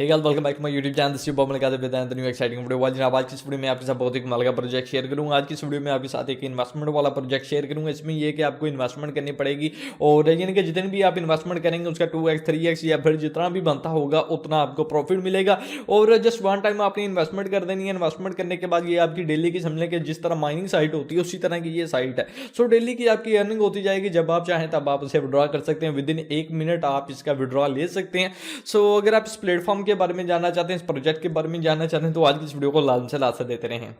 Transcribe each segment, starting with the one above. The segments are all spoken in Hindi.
Hey guys, welcome back to my YouTube channel. This is Bob लगा देते हैं न्यू एक्साइटिंग वीडियो। आज की इस वीडियो में आपके साथ बहुत ही कमाल का प्रोजेक्ट शेयर करूंगा। आज की इस वीडियो में आपके साथ एक इन्वेस्टमेंट वाला प्रोजेक्ट शेयर करूंगा। इसमें ये कि आपको इन्वेस्टमेंट करनी पड़ेगी और यानी कि जितने भी आप इन्वेस्टमेंट करेंगे उसका 2x 3x या फिर जितना भी बनता होगा उतना आपको प्रॉफिट मिलेगा। और जस्ट वन टाइम आपने इन्वेस्टमेंट कर देनी है। इन्वेस्टमेंट करने के बाद ये आपकी डेली की समझ लें कि जिस तरह माइनिंग साइट होती है उसी तरह की ये साइट है। सो डेली की आपकी अर्निंग होती जाएगी। जब आप चाहें तब आप उसे विड्रॉ कर सकते हैं। विद इन 1 मिनट आप इसका विड्रॉ ले सकते हैं। सो अगर आप इस प्लेटफॉर्म के बारे में जानना चाहते हैं, इस प्रोजेक्ट के बारे में जानना चाहते हैं, तो आज की इस वीडियो को लाजम से लास्ट देते रहें।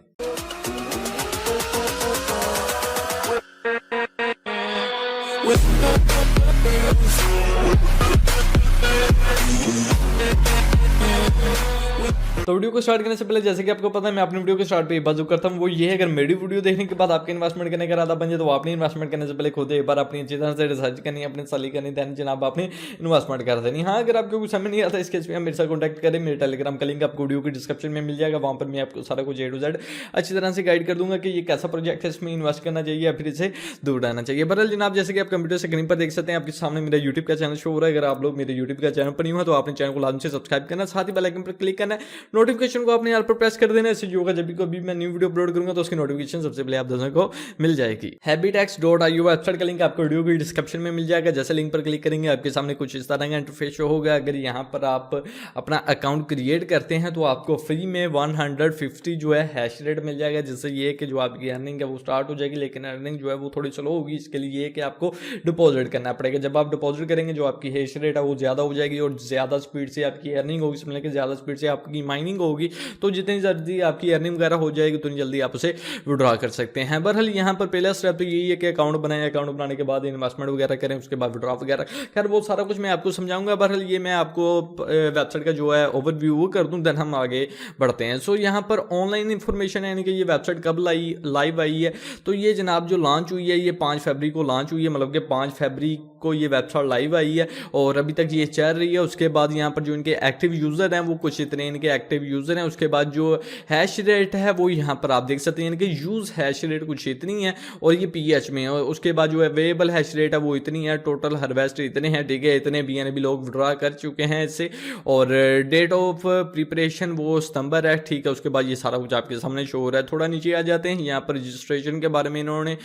तो वीडियो को स्टार्ट करने से पहले जैसे कि आपको पता है मैं अपनी वीडियो को स्टार्ट पे एक बात जो करता हूँ वो ये है, अगर मेरी वीडियो देखने के बाद आपके इन्वेस्टमेंट करने का इरादा बन जाए तो आपने इन्वेस्टमेंट करने से पहले खुद एक बार अपनी अच्छी तरह से रिसर्च करनी है, अपनी सली करनी, दैन जनाब आपने इन्वेस्टमेंट कर देनी। हाँ, अगर आपको कुछ समझ नहीं आता इसके में मेरे साथ कॉन्टैक्ट करें। मेरे टेलीग्राम का लिंक आपको वीडियो की डिस्क्रिप्शन में मिल जाएगा। वहाँ पर मैं आपको सारा कुछ A to Z अच्छी तरह से गाइड कर दूंगा कि ये कैसा प्रोजेक्ट है, इसमें इन्वेस्ट करना चाहिए या फिर इसे दूर रहना चाहिए। बहरहाल जनाब, जैसे कि आप कंप्यूटर स्क्रीन पर देख सकते हैं, आपके सामने मेरा यूट्यूब का चैनल शो हो रहा है। अगर आप लोग मेरे यूट्यूब का चैनल पर नहीं हो तो आपने चैनल को लाजम से सब्सक्राइब करना, साथ ही बेल आइकन पर क्लिक करना है, नोटिफिकेशन को आपने यहाँ पर प्रेस कर देना। इससे जो होगा जब भी कभी मैं न्यू वीडियो अपलोड करूंगा तो उसकी नोटिफिकेशन सबसे पहले आप दोस्तों को मिल जाएगी। habitex.io वेबसाइट का लिंक आपको वीडियो की डिस्क्रिप्शन में मिल जाएगा। जैसे लिंक पर क्लिक करेंगे आपके सामने कुछ इस तरह का इंटरफेस शो होगा। अगर यहाँ पर आप अपना अकाउंट क्रिएट करते हैं तो आपको फ्री में 150 जो है हैश रेट मिल जाएगा, जिससे ये कि जो आपकी अर्निंग है वो स्टार्ट हो जाएगी। लेकिन अर्निंग जो है वो थोड़ी स्लो होगी। इसके लिए ये कि आपको डिपॉजिट करना पड़ेगा। जब आप डिपॉजिट करेंगे जो आपकी हैश रेट है वो ज़्यादा हो जाएगी और ज़्यादा स्पीड से आपकी अर्निंग होगी, समझ लें ज़्यादा स्पीड से आपकी माइनिंग होगी। तो जितनी जल्दी आपकी अर्निंग वगैरह हो जाएगी उतनी जल्दी आप उसे विड्रॉ कर सकते हैं। बहरहाल यहाँ पर पहला स्टेप तो यही है कि अकाउंट बनाएं। अकाउंट बनाने के बाद इन्वेस्टमेंट वगैरह करें, उसके बाद विड्रॉ वगैरह, खैर वो सारा कुछ मैं आपको समझाऊंगा। बहरहाल ये मैं आपको वेबसाइट का जो है ओवरव्यू कर दूं, देन हम आगे बढ़ते हैं। सो यहाँ पर ऑनलाइन इन्फॉर्मेशन यानी कि ये वेबसाइट कब लाइव आई है, तो ये जनाब जो लॉन्च हुई है ये 5 फरवरी को लॉन्च हुई है। मतलब कि 5 फरवरी को ये वेबसाइट लाइव आई है और अभी तक ये चल रही है। उसके बाद यहाँ पर जो इनके एक्टिव यूज़र हैं वो कुछ इतने इनके एक्टिव यूज़र हैं। उसके बाद जो हैश रेट है वो यहाँ पर आप देख सकते हैं, इनके यूज़ हैश रेट कुछ इतनी है और ये PH में है। और उसके बाद जो अवेलेबल हैश रेट है वो इतनी है। टोटल हार्वेस्ट इतने हैं, ठीक है, इतने BNB लोग विड्रॉ कर चुके हैं इससे। और डेट ऑफ प्रिपरेशन वो सितंबर है, ठीक है। उसके बाद ये सारा कुछ आपके सामने शो हो रहा है। थोड़ा नीचे आ जाते हैं, यहाँ पर रजिस्ट्रेशन के बारे में इन्होंने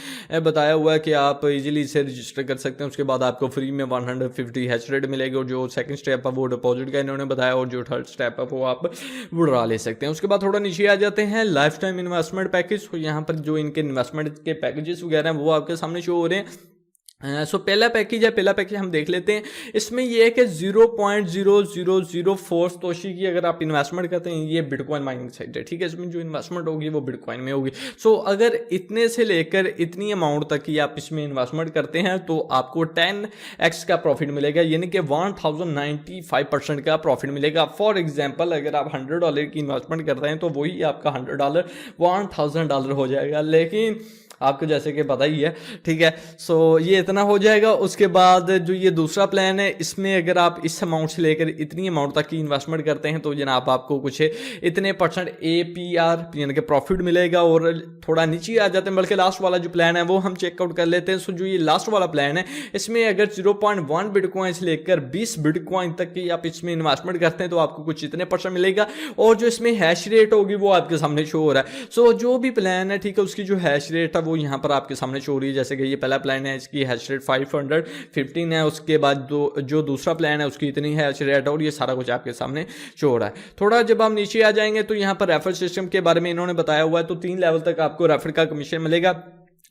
बताया हुआ है कि आप इजीली इसे रजिस्टर कर सकते हैं। उसके बाद आपको फ्री में 150 हैश रेट मिलेगी और जो सेकंड स्टेप है वो डिपॉजिट का इन्होंने बताया और जो थर्ड स्टेप है वो आप विड्रॉ ले सकते हैं। उसके बाद थोड़ा नीचे आ जाते हैं, लाइफ टाइम इन्वेस्टमेंट पैकेज। तो यहाँ पर जो इनके इन्वेस्टमेंट के पैकेजेस वगैरह हैं वो आपके सामने शो हो रहे हैं। सो पहला पैकेज हम देख लेते हैं। इसमें ये है कि 0.0004 तोशी की अगर आप इन्वेस्टमेंट करते हैं, ये बिटकॉइन माइनिंग साइट है, ठीक है। इसमें जो इन्वेस्टमेंट होगी वो बिटकॉइन में होगी। सो अगर इतने से लेकर इतनी अमाउंट तक की आप इसमें इन्वेस्टमेंट करते हैं तो आपको 10x का प्रॉफिट मिलेगा, यानी कि 1095% का प्रॉफिट मिलेगा। फॉर एग्जाम्पल, अगर आप $100 की इन्वेस्टमेंट कर रहे हैं तो वही आपका $100 $1000 हो जाएगा। लेकिन आपको जैसे कि पता ही है, ठीक है। सो ये इतना हो जाएगा। उसके बाद जो ये दूसरा प्लान है, इसमें अगर आप इस अमाउंट से लेकर इतनी अमाउंट तक की इन्वेस्टमेंट करते हैं तो जनाब आपको कुछ इतने % APR यानी कि प्रॉफिट मिलेगा। और थोड़ा नीचे आ जाते हैं, बल्कि लास्ट वाला जो प्लान है वो हम चेकआउट कर लेते हैं। सो जो ये लास्ट वाला प्लान है इसमें अगर 0.1 बिटकॉइन से लेकर 20 बिटकॉइन तक की आप इसमें इन्वेस्टमेंट करते हैं तो आपको कुछ इतने % मिलेगा। और जो इसमें हैश रेट होगी वो आपके सामने शो हो रहा है। सो जो भी प्लान है, ठीक है, उसकी जो हैश रेट है वो यहाँ पर आपके सामने शो हो रही है। जैसे कि ये पहला प्लान है, इसकी हैश रेट 515 है। उसके बाद जो दूसरा प्लान है उसकी इतनी हैश रेट है और ये सारा कुछ आपके सामने शो हो रहा है। थोड़ा जब आप नीचे आ जाएंगे तो यहाँ पर रेफर सिस्टम के बारे में इन्होंने बताया हुआ है। तो 3 लेवल तक आपको रेफर का कमीशन मिलेगा।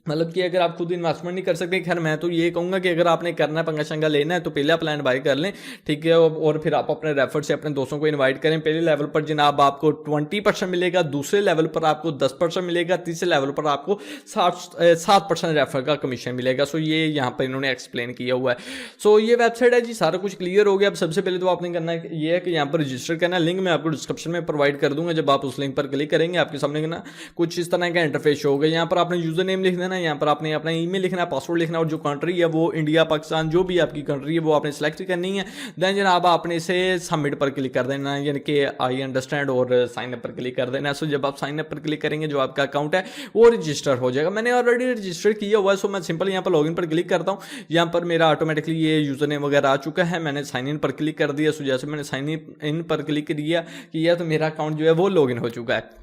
मतलब कि अगर आप खुद इन्वेस्टमेंट नहीं कर सकते, खैर मैं तो ये कहूँगा कि अगर आपने करना है, पंगा शंगा लेना है तो पहला प्लान बाय कर लें, ठीक है। और फिर आप अपने रेफर से अपने दोस्तों को इनवाइट करें। पहले लेवल पर जनाब आपको 20% मिलेगा, दूसरे लेवल पर आपको 10% मिलेगा, तीसरे लेवल पर आपको 7% रेफर का कमीशन मिलेगा। सो ये यहाँ पर इन्होंने एक्सप्लेन किया हुआ है। सो ये वेबसाइट है जी, सारा कुछ क्लियर हो गया। अब सबसे पहले तो आपने करना है ये है कि यहाँ पर रजिस्टर करना है। लिंक मैं आपको डिस्क्रिप्शन में प्रोवाइड कर दूंगा। जब आप उस लिंक पर क्लिक करेंगे आपके सामने ना कुछ इस तरह का इंटरफेस होगा। यहाँ पर आपने यूजर नेम लिख देना, जाना है, यहाँ पर आपने अपना ईमेल लिखना है, पासवर्ड लिखना है और जो कंट्री है वो इंडिया, पाकिस्तान, जो भी आपकी कंट्री है वो आपने सेलेक्ट करनी है। देन जनाब आपने इसे सबमिट पर क्लिक कर देना है, यानी कि आई अंडरस्टैंड और साइन अप पर क्लिक कर देना है। सो जब आप साइन अप पर क्लिक करेंगे जो आपका अकाउंट है वो रजिस्टर हो जाएगा। मैंने ऑलरेडी रजिस्टर किया हुआ है, सो मैं सिंपल यहाँ पर लॉगिन पर क्लिक करता हूँ। यहाँ पर मेरा ऑटोमेटिकली ये यूजर नेम वगैरह आ चुका है, मैंने साइन इन पर क्लिक कर दिया। सो जैसे मैंने साइन इन पर क्लिक किया तो मेरा अकाउंट जो है वो लॉगिन हो चुका है।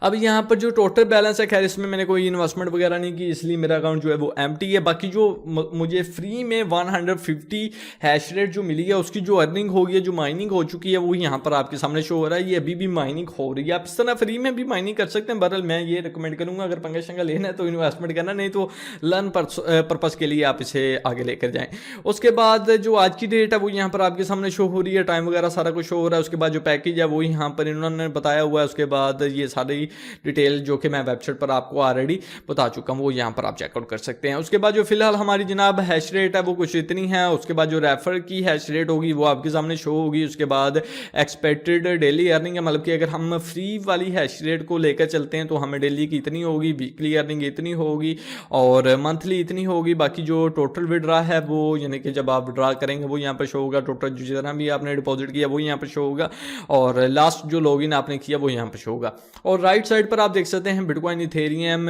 अब यहाँ पर जो टोटल बैलेंस है, खैर इसमें मैंने कोई इन्वेस्टमेंट वगैरह नहीं की, इसलिए मेरा अकाउंट जो है वो एम्प्टी है। बाकी जो मुझे फ्री में 150 हैश रेट जो मिली है उसकी जो अर्निंग होगी है, जो माइनिंग हो चुकी है वो यहाँ पर आपके सामने शो हो रहा है। ये अभी भी माइनिंग हो रही है, आप इस तरह फ्री में भी माइनिंग कर सकते हैं। बहरहाल मैं ये रिकमेंड करूँगा अगर पंगा शंगा लेना है तो इन्वेस्टमेंट करना, नहीं तो लर्न पर्पज़ के लिए आप इसे आगे लेकर जाएँ। उसके बाद जो आज की डेट है वो यहाँ पर आपके सामने शो हो रही है, टाइम वगैरह सारा कुछ शो हो रहा है। उसके बाद जो पैकेज है वो यहाँ पर इन्होंने बताया हुआ है। उसके बाद ये सारी डिटेल जो कि मैं वेबसाइट पर आपको ऑलरेडी बता चुका हूँ वो यहाँ पर आप चेकआउट कर सकते हैं। उसके बाद जो फिलहाल हमारी जनाब हैश रेट है वो कुछ इतनी है। उसके बाद जो रेफर की हैश रेट होगी वो आपके सामने शो होगी। उसके बाद एक्सपेक्टेड डेली अर्निंग है, मतलब कि अगर हम फ्री वाली हैश रेट को लेकर चलते हैं तो हमें डेली की इतनी होगी, वीकली अर्निंग इतनी होगी और मंथली इतनी होगी। बाकी जो टोटल विड्रा है वो यानी कि जब आप विड्रा करेंगे वो यहाँ पर शो होगा, टोटल जितना भी आपने डिपॉजिट किया वो यहाँ पर शो होगा और लास्ट जो लॉगिन आपने किया वो यहाँ पर शो होगा। और राइट साइड पर आप देख सकते हैं बिटकॉइन, इथेरियम,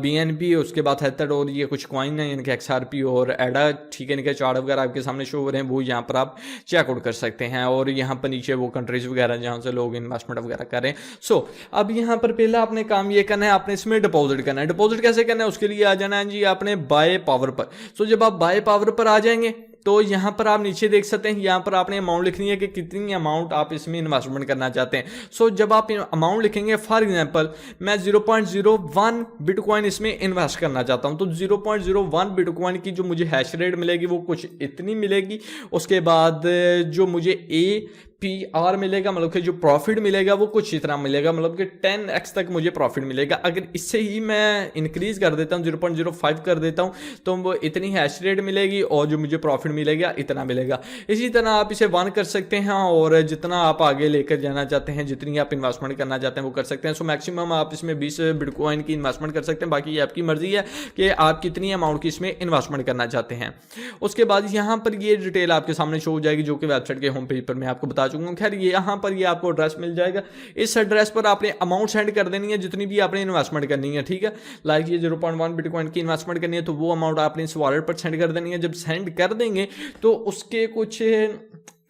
BNB, उसके बाद हेथर और ये कुछ कॉइन है यानी कि XRP और एडा, ठीक है, इनके चार्ट वगैरह आपके सामने शो हो रहे हैं, वो यहाँ पर आप चेकआउट कर सकते हैं। और यहाँ पर नीचे वो कंट्रीज वगैरह जहाँ से लोग इन्वेस्टमेंट वगैरह करें। सो अब यहाँ पर पहला आपने काम ये करना है, आपने इसमें डिपॉजिट करना है। डिपॉजिट कैसे करना है उसके लिए आ जाना है जी आपने बाय पावर पर। सो जब आप बाय पावर पर आ जाएंगे तो यहाँ पर आप नीचे देख सकते हैं, यहाँ पर आपने अमाउंट लिखनी है कि कितनी अमाउंट आप इसमें इन्वेस्टमेंट करना चाहते हैं। सो जब आप अमाउंट लिखेंगे, फॉर एग्जांपल मैं 0.01 बिटकॉइन इसमें इन्वेस्ट करना चाहता हूँ, तो 0.01 बिटकॉइन की जो मुझे हैश रेट मिलेगी वो कुछ इतनी मिलेगी। उसके बाद जो मुझे APR मिलेगा, मतलब कि जो प्रॉफिट मिलेगा वो कुछ इतना मिलेगा, मतलब कि 10x तक मुझे प्रॉफिट मिलेगा। अगर इससे ही मैं इंक्रीज कर देता हूँ, 0.05 कर देता हूँ, तो वो इतनी हैश रेट मिलेगी और जो मुझे प्रॉफिट मिलेगा इतना मिलेगा। इसी तरह आप इसे 1 कर सकते हैं और जितना आप आगे लेकर जाना चाहते हैं, जितनी आप इन्वेस्टमेंट करना चाहते हैं वो कर सकते हैं। सो मैक्सिमम आप इसमें 20 बिटकॉइन की इन्वेस्टमेंट कर सकते हैं, बाकी ये आपकी मर्जी है कि आप कितनी अमाउंट की इसमें इन्वेस्टमेंट करना चाहते हैं। उसके बाद यहाँ पर ये डिटेल आपके सामने शो हो जाएगी जो कि वेबसाइट के होम पेज पर मैं आपको बता चुका हूँ। खैर यहाँ पर ये आपको एड्रेस मिल जाएगा, इस एड्रेस पर आपने अमाउंट सेंड कर देनी है जितनी भी आपने इन्वेस्टमेंट करनी है, ठीक है। लाइक ये 0.1 बिटकॉइन की इन्वेस्टमेंट करनी है तो वो अमाउंट आपने इस वॉलेट पर सेंड कर देनी है। जब सेंड कर देंगे तो उसके कुछ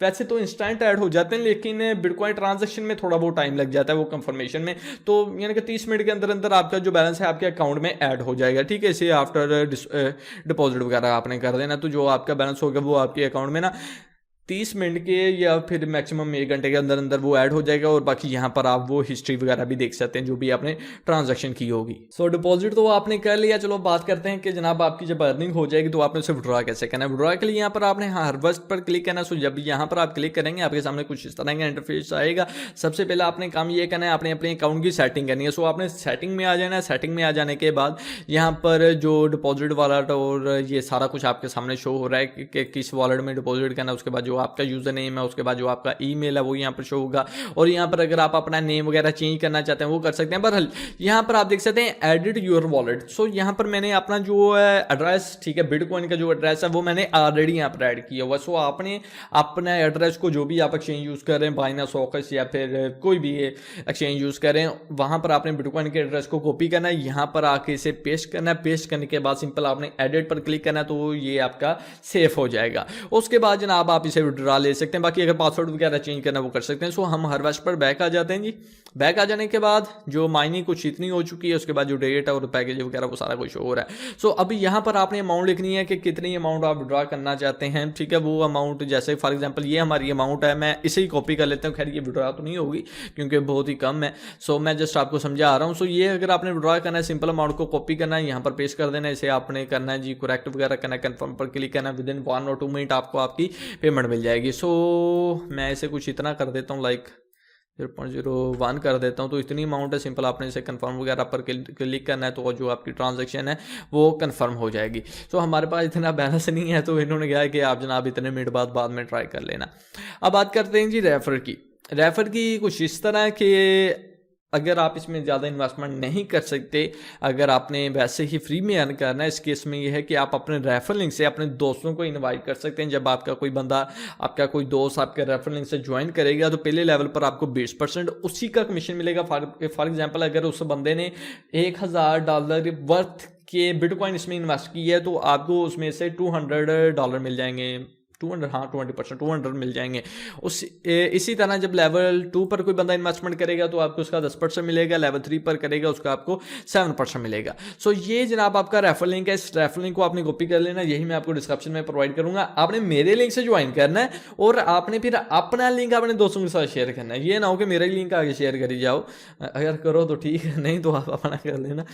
वैसे तो इंस्टेंट ऐड हो जाते हैं, लेकिन बिटकॉइन ट्रांजैक्शन में थोड़ा बहुत टाइम लग जाता है वो कंफर्मेशन में, तो यानी कि 30 मिनट के अंदर अंदर आपका जो बैलेंस है आपके अकाउंट में ऐड हो जाएगा, ठीक है। इसे आफ्टर डिपॉजिट वगैरह आपने कर देना, तो जो आपका बैलेंस होगा वो आपके अकाउंट में ना 30 मिनट के या फिर मैक्सिमम 1 घंटे के अंदर अंदर वो ऐड हो जाएगा। और बाकी यहाँ पर आप वो हिस्ट्री वगैरह भी देख सकते हैं जो भी आपने ट्रांजैक्शन की होगी। सो डिपॉजिट तो आपने कर लिया, चलो बात करते हैं कि जनाब आपकी जब अर्निंग हो जाएगी तो आपने उसे विड्रॉ कैसे करना है। विड्रॉ के लिए यहाँ पर आपने हार्वेस्ट पर क्लिक करना है। सो जब यहाँ पर आप क्लिक करेंगे आपके सामने कुछ इस तरह का इंटरफेस आएगा। सबसे पहले आपने काम ये करना है, आपने अपने अकाउंट की सेटिंग करनी है। सो आपने सेटिंग में आ जाना है। सेटिंग में आ जाने के बाद यहाँ पर जो डिपॉजिट वॉलेट और ये सारा कुछ आपके सामने शो हो रहा है कि किस वॉलेट में डिपॉजिट करना है। उसके बाद जो आपका यूजर नेम, उसके बाद जो आपका ईमेल है वो यहाँ पर शो होगा। और यहाँ पर अगर आप अपना नेम वगैरह चेंज करना चाहते हैं वो कर सकते हैं। बहरहाल यहाँ पर आप देख सकते हैं एडिट योर वॉलेट। सो यहाँ पर मैंने अपना जो एड्रेस, ठीक है, बिटकॉइन का जो एड्रेस है वो मैंने ऑलरेडी यहाँ पर ऐड किया हुआ। सो आपने अपने एड्रेस को जो भी आप एक्सचेंज यूज कर रहे हैं, बाइनेंस, ऑक्स या फिर कोई भी एक्सचेंज यूज कर रहे हैं, वहां पर आपने बिटकॉइन के एड्रेस को कॉपी करना है, यहाँ पर आके इसे पेस्ट करना है। पेस्ट करने के बाद सिंपल आपने एडिट पर क्लिक करना है तो ये आपका सेफ हो जाएगा। उसके बाद जनाब आप इसे विड्रॉ ले सकते हैं। बाकी अगर पासवर्ड वगैरह चेंज करना वो कर सकते हैं। सो हम हार्वेस्ट पर बैक आ जाते हैं जी। बैक आ जाने के बाद जो माइनिंग कुछ इतनी हो चुकी है, उसके बाद जो डेट है और पैकेज वगैरह वो सारा कुछ हो रहा है। सो अभी यहाँ पर आपने अमाउंट लिखनी है कि कितनी अमाउंट आप विड्रॉ करना चाहते हैं, ठीक है। वो अमाउंट जैसे फॉर एग्जांपल ये हमारी अमाउंट है, मैं इसे ही कॉपी कर लेता हूँ। खैर ये विड्रॉ तो नहीं होगी क्योंकि बहुत ही कम है। सो मैं जस्ट आपको समझा रहा हूँ। सो ये अगर आपने विड्रॉ करना है, सिंपल अमाउंट को कॉपी करना है, यहाँ पर पेस्ट कर देना है। इसे आपने करना है जी करेक्ट वगैरह करना है, कन्फर्म पर क्लिक करना है। विद इन 1 और 2 मिनट आपको आपकी पेमेंट मिल जाएगी। सो मैं इसे कुछ इतना कर देता हूँ, लाइक 0.01 कर देता हूँ। तो इतनी अमाउंट है, सिंपल आपने इसे कंफर्म वगैरह पर क्लिक करना है तो जो आपकी ट्रांजैक्शन है वो कंफर्म हो जाएगी। तो हमारे पास इतना बैलेंस नहीं है तो इन्होंने कहा है कि आप जनाब इतने मिनट बाद में ट्राई कर लेना। अब बात करते हैं जी रेफर की। रेफर की कुछ इस तरह के अगर आप इसमें ज़्यादा इन्वेस्टमेंट नहीं कर सकते, अगर आपने वैसे ही फ्री में अर्न करना है, इस केस में ये है कि आप अपने रेफरल लिंक से अपने दोस्तों को इनवाइट कर सकते हैं। जब आपका कोई बंदा, आपका कोई दोस्त आपके रेफरल लिंक से ज्वाइन करेगा तो पहले लेवल पर आपको 20% उसी का कमीशन मिलेगा। फॉर एग्जांपल अगर उस बंदे ने $1000 वर्थ के बिटकॉइन इसमें इन्वेस्ट किया है तो आपको उसमें से $200 मिल जाएंगे। 200, हाँ 20%, 200 मिल जाएंगे। इसी तरह जब लेवल 2 पर कोई बंदा इन्वेस्टमेंट करेगा तो आपको उसका 10% मिलेगा, लेवल 3 पर करेगा उसका आपको 7% मिलेगा। सो ये जनाब आपका रेफरल लिंक है। इस रेफरल लिंक को आपने कॉपी कर लेना, यही मैं आपको डिस्क्रिप्शन में प्रोवाइड करूंगा। आपने मेरे लिंक से ज्वाइन करना है और आपने फिर अपना लिंक अपने दोस्तों के साथ शेयर करना है। ये ना हो कि मेरा लिंक आगे शेयर करी जाओ, अगर करो तो ठीक है, नहीं तो आप अपना कर लेना।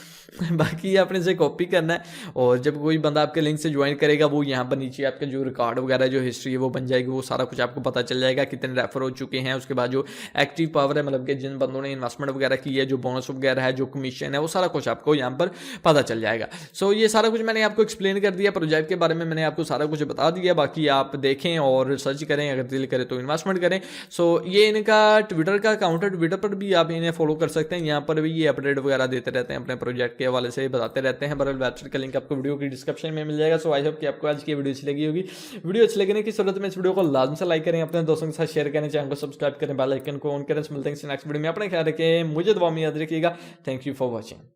बाकी आपने से कॉपी करना है और जब कोई बंदा आपके लिंक से ज्वाइन करेगा वो यहाँ पर नीचे आपका जो रिकॉर्ड वगैरह जो हिस्ट्री है वो बन जाएगी, वो सारा कुछ आपको पता चल जाएगा, कितने रेफर हो चुके हैं, उसके बाद जो एक्टिव पावर है, मतलब कि जिन बंदों ने इन्वेस्टमेंट वगैरह की है, जो बोनस वगैरह है, जो कमीशन है, वो सारा कुछ आपको यहाँ पर पता चल जाएगा। सो ये सारा कुछ मैंने आपको एक्सप्लेन कर दिया, प्रोजेक्ट के बारे में मैंने आपको सारा कुछ बता दिया। बाकी आप देखें और सर्च करें, अगर दिल करे तो इन्वेस्टमेंट करें। सो ये इनका ट्विटर का अकाउंट है, ट्विटर पर भी आप इन्हें फॉलो कर सकते हैं। यहाँ पर भी ये अपडेट वगैरह देते रहते हैं, अपने प्रोजेक्ट के हवाले से बताते रहते हैं। बरल वेबसाइट का लिंक आपको वीडियो की डिस्क्रिप्शन में मिल जाएगा। सो आई होप कि आपको आज की वीडियो अच्छी लगी होगी। वीडियो अच्छी लगने की सूरत में इस वीडियो को लाजमी से लाइक करें, अपने दोस्तों के साथ शेयर करें, चैनल को सब्सक्राइब करें, बेल आइकन को ऑन करें। मिलते हैं नेक्स्ट वीडियो में। अपना ख्याल रखें, मुझे दुआ में याद रखिएगा। Thank you for watching.